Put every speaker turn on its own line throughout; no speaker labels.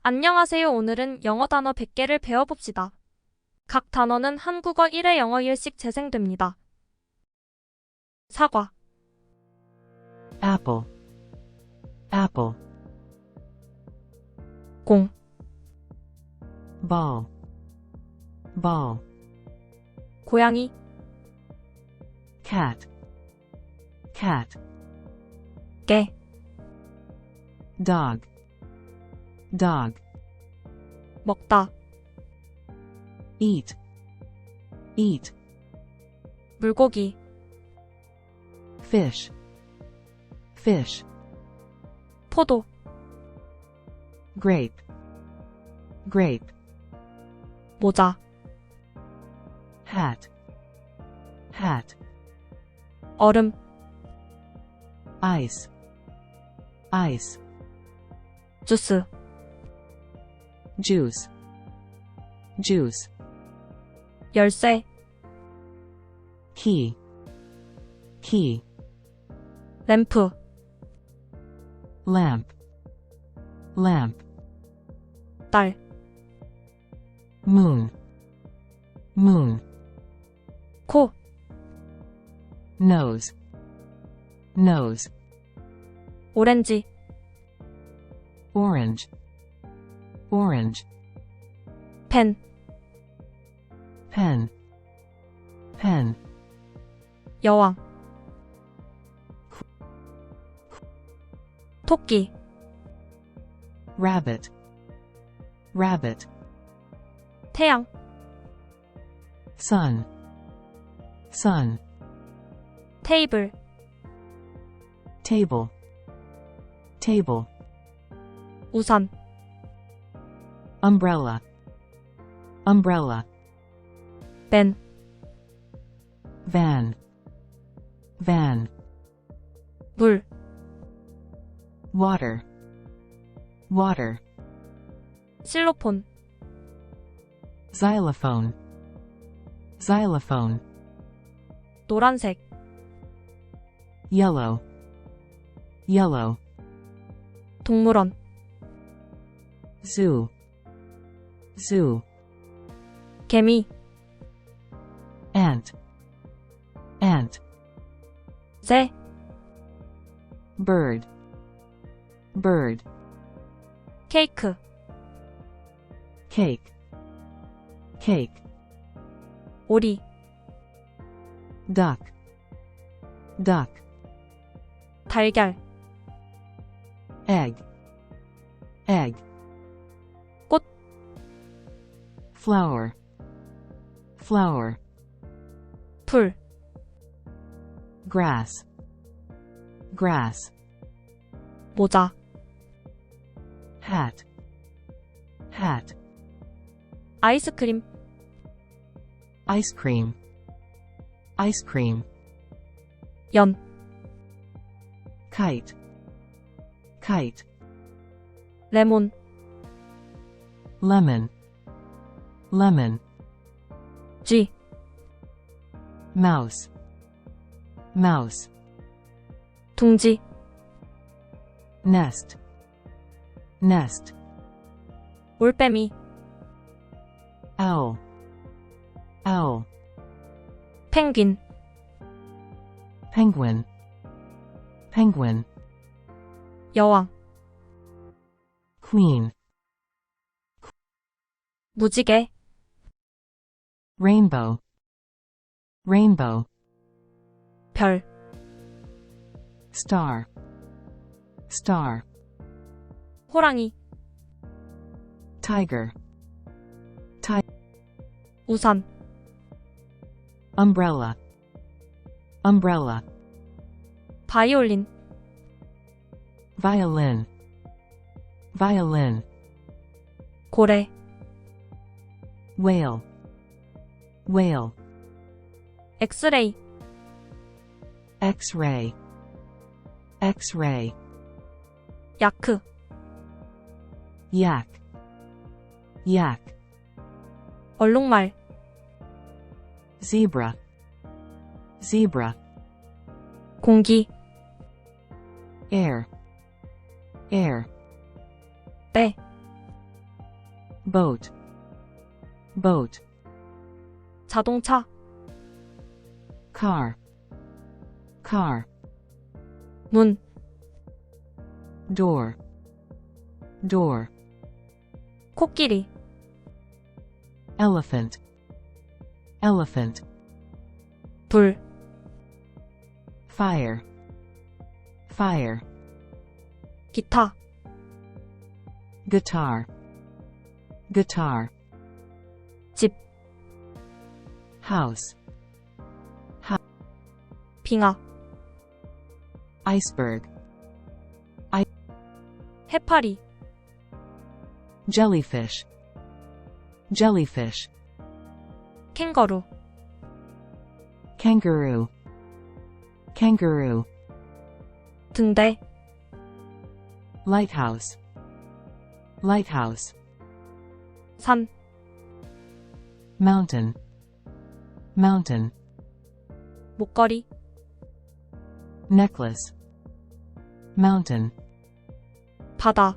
안녕하세요. 오늘은 영어 단어 100개를 배워봅시다. 각 단어는 한국어 1회 영어 1씩 재생됩니다. 사과,
apple, apple,
공,
ball, ball,
고양이,
cat, cat,
개,
dog, dog,
먹다,
eat, eat,
물고기,
fish, fish,
포도,
grape, grape,
모자,
hat, hat,
얼음,
ice, ice,
주스,
juice, juice,
열쇠,
key, key,
램프,
lamp, lamp,
딸,
moon, moon,
코,
nose, nose,
오렌지,
orange, orange,
펜,
pen, pen,
여왕, 토끼,
rabbit, rabbit,
태양,
sun, sun,
테이블,
table, table,
우산,
umbrella, umbrella,
밴,
van, van,
물,
water, water,
실로폰,
xylophone, xylophone,
노란색,
yellow, yellow,
동물원,
zoo, zoo,
개미,
ant, ant,
새,
bird, bird,
케이크,
cake, cake,
오리,
duck, duck,
달걀,
egg, egg,
꽃,
flower, flower,
풀,
grass, grass,
모자,
hat, hat,
아이스크림,
ice cream, ice cream,
연,
kite, kite,
레몬,
lemon, lemon,
쥐,
mouse, mouse,
둥지,
nest, nest,
올빼미,
owl, owl,
펭귄,
penguin, penguin,
여왕,
queen,
무지개,
rainbow, rainbow,
별,
star, star,
호랑이,
tiger,
우산,
umbrella, umbrella,
바이올린,
violin, violin,
고래,
whale, whale,
엑스레이,
x-ray, x-ray,
야크,
yak, yak,
얼룩말,
zebra, zebra,
공기,
air, air,
때,
boat, boat,
자동차,
car, car,
문,
door, door,
코끼리,
elephant, elephant,
불,
fire, fire,
기타,
guitar, guitar,
집,
house,
빙하,
iceberg,
해파리,
jellyfish, jellyfish,
캥거루,
kangaroo, kangaroo,
등대,
lighthouse, lighthouse,
산,
mountain, mountain,
목걸이,
necklace, mountain,
바다,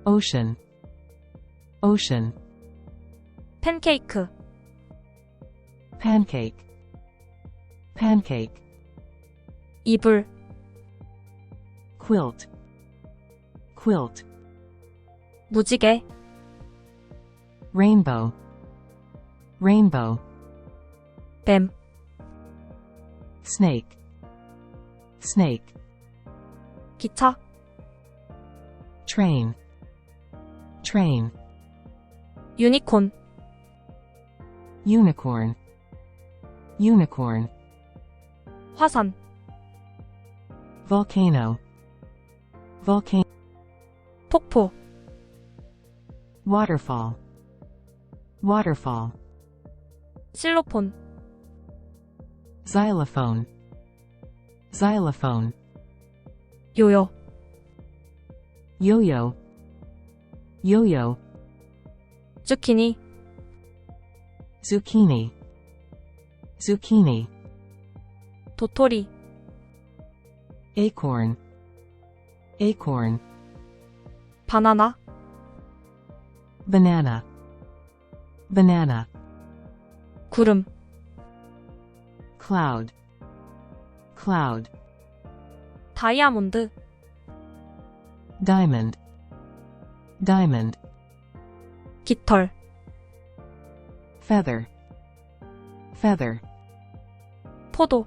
ocean, ocean,
팬케이크,
pancake, pancake,
이불,
quilt, quilt,
무지개,
rainbow, rainbow,
뱀,
snake, snake,
기차,
train, train,
유니콘,
unicorn, unicorn,
화산,
volcano, volcano,
폭포,
waterfall, waterfall,
실로폰,
xylophone, xylophone,
요요,
yo-yo, yo-yo,
zucchini,
zucchini, zucchini,
도토리,
acorn, acorn,
바나나,
banana, banana,
구름,
cloud, cloud,
다이아몬드,
diamond, diamond,
깃털,
feather, feather,
포도,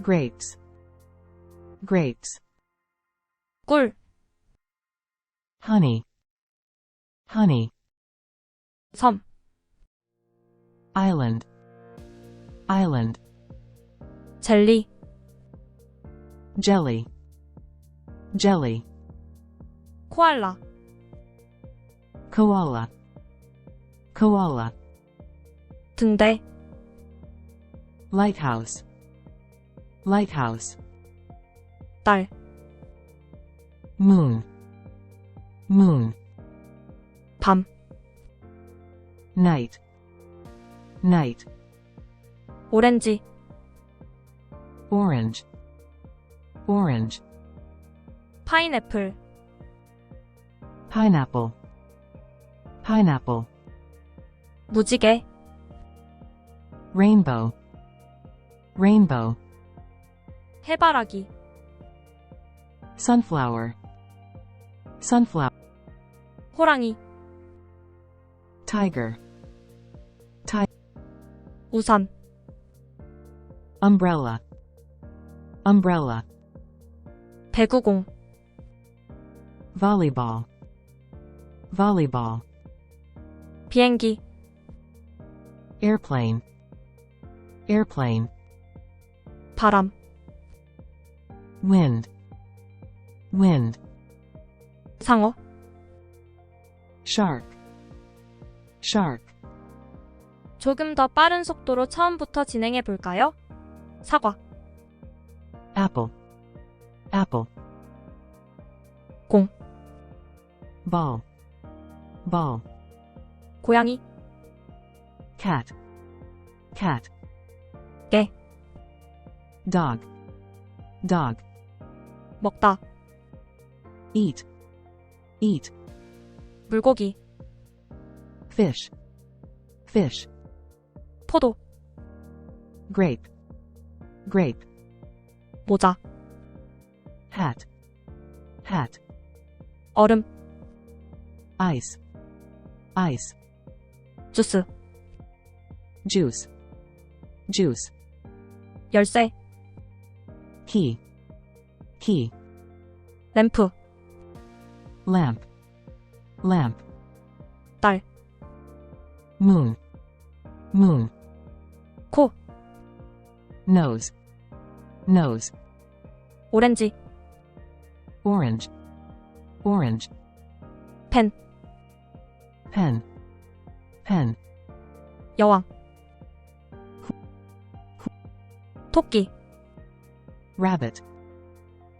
grapes, grapes,
꿀,
honey, honey,
섬,
island, island,
젤리,
jelly, jelly,
코알라,
koala, koala,
등대,
lighthouse, lighthouse,
달,
moon, moon,
밤,
night, night,
오렌지,
orange, orange,
파인애플,
pineapple, pineapple,
무지개,
rainbow, rainbow,
해바라기,
sunflower, sunflower,
호랑이,
tiger,
우산,
umbrella, umbrella,
배구공,
volleyball, volleyball,
비행기,
airplane, airplane,
바람,
wind, wind,
상어,
shark, shark,
조금 더 빠른 속도로 처음부터 진행해 볼까요? 사과,
apple, apple,
공,
ball, ball,
고양이,
cat, cat,
개,
dog, dog,
먹다,
eat, eat,
물고기,
fish, fish,
포도,
grape, grape,
모자,
hat, hat,
얼음,
ice, ice,
주스,
juice, juice,
열쇠,
key, key,
램프,
lamp, lamp,
달,
moon, moon,
코,
nose, nose,
오렌지,
orange, orange,
펜,
pen, pen,
여왕, 토끼,
rabbit,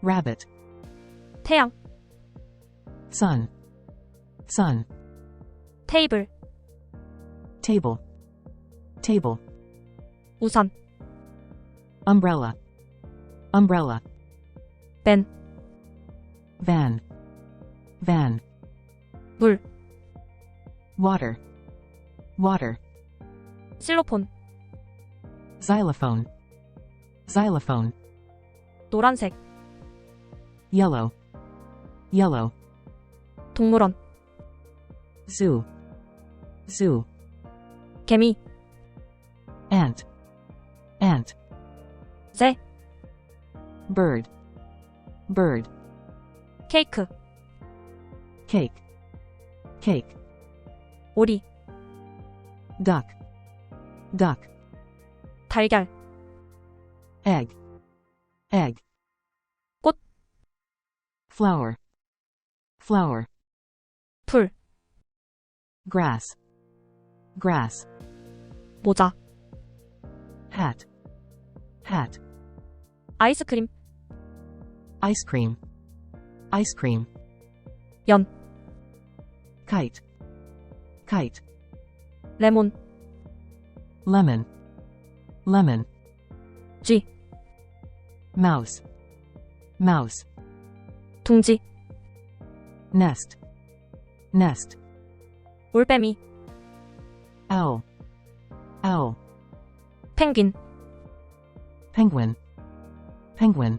rabbit,
태양,
sun, sun,
테이블,
table, table,
우산,
umbrella, umbrella,
밴,
van, van,
물,
water, water,
실로폰,
xylophone, xylophone,
노란색,
yellow, yellow,
동물원,
zoo, zoo,
개미,
ant, ant,
새,
bird, bird,
케이크,
cake, cake,
오리,
duck, duck,
달걀,
egg, egg,
꽃,
flower, flower,
풀,
grass, grass,
모자,
hat, hat,
아이스크림,
ice cream, ice cream,
연,
kite, kite,
레몬,
lemon, lemon,
쥐,
mouse, mouse,
둥지,
nest, nest,
올빼미,
owl, owl,
펭귄,
penguin, penguin,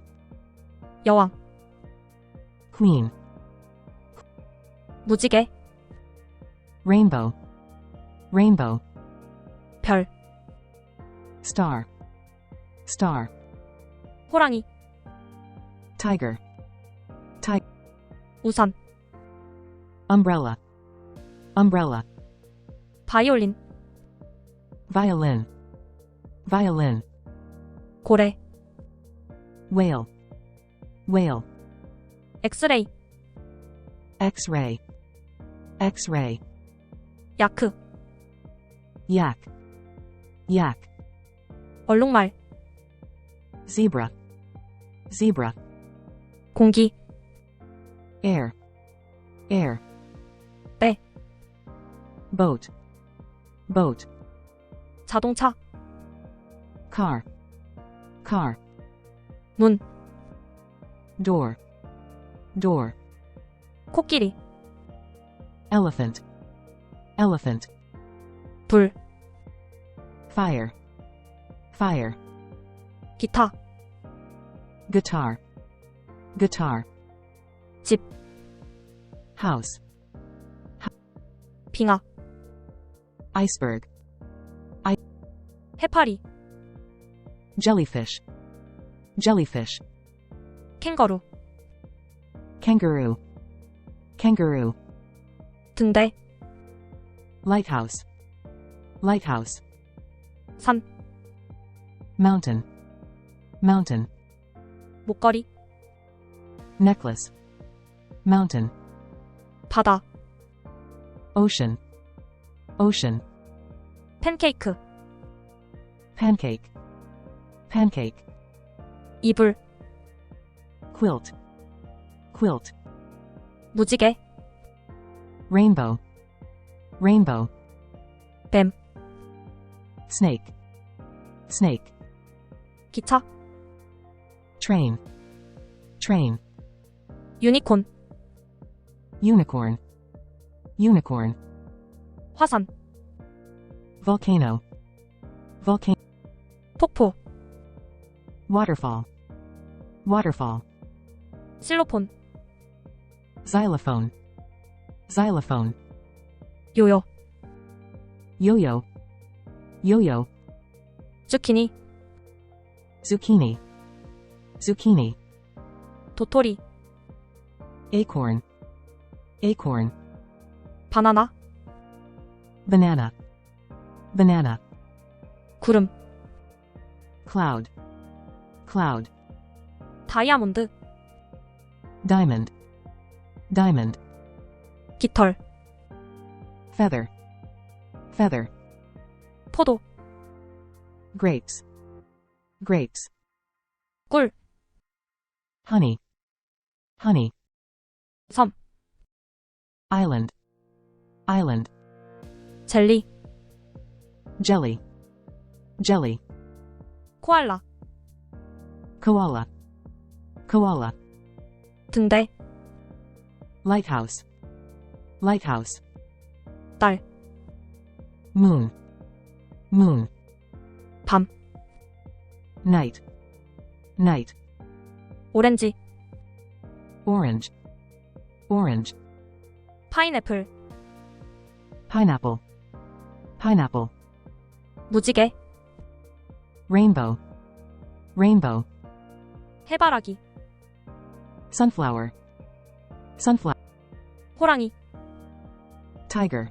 여왕,
queen,
무지개,
rainbow, rainbow,
별,
star, star,
호랑이,
tiger, tiger,
우산,
umbrella, umbrella,
바이올린,
violin, violin,
고래,
whale, whale,
엑스레이,
x-ray, x-ray,
야크,
yak, yak,
얼룩말,
zebra, zebra,
공기,
air, air,
배,
boat, boat,
자동차,
car, car,
문,
door, door,
코끼리,
elephant, elephant,
불,
fire, fire,
기타,
guitar, guitar,
집,
house,
빙하,
iceberg,
해파리,
jellyfish, jellyfish,
캥거루,
kangaroo, kangaroo,
등대,
lighthouse, lighthouse,
산,
mountain, mountain,
목걸이,
necklace, mountain,
바다,
ocean, ocean,
팬케이크,
pancake, pancake,
이불,
quilt, quilt,
무지개,
rainbow, rainbow,
뱀,
snake, snake,
기차,
train, train,
유니콘,
unicorn, unicorn,
화산,
volcano,
폭포,
waterfall, waterfall,
실로폰,
xylophone, xylophone,
요요,
yo-yo, yo-yo,
zucchini,
zucchini, zucchini,
도토리,
acorn, acorn,
바나나,
banana, banana,
구름,
cloud, cloud,
다이아몬드,
diamond, diamond,
깃털,
feather, feather,
포도,
grapes, grapes,
꿀,
honey, honey,
섬,
island, island,
젤리,
jelly, jelly,
코알라,
koala, koala,
등대,
lighthouse, lighthouse,
딸,
moon, moon,
밤,
night, night,
오렌지,
orange, orange,
파인애플,
pineapple, pineapple,
무지개,
rainbow, rainbow,
해바라기,
sunflower, sunflower,
호랑이,
tiger,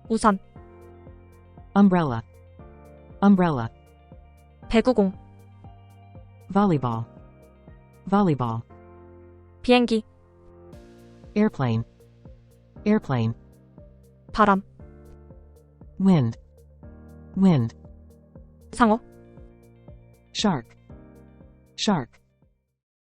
우산,
umbrella, umbrella,
배구공,
volleyball, volleyball,
비행기,
airplane, airplane,
바람,
wind, wind,
상어,
shark, shark,